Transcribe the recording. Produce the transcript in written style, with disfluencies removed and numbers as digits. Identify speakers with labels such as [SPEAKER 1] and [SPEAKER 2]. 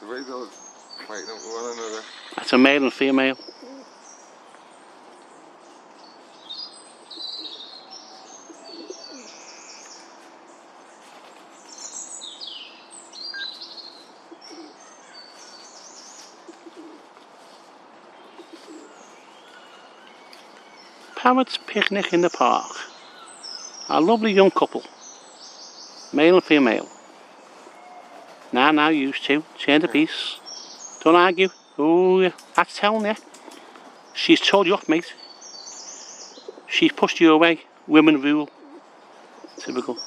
[SPEAKER 1] way those fighting with one another.
[SPEAKER 2] That's a male and female. Parrots picnic in the park. A lovely young couple. Male and female. Now you two. Change the piece. Don't argue. Oh, that's telling you. She's told you off, mate. She's pushed you away. Women rule. Typical.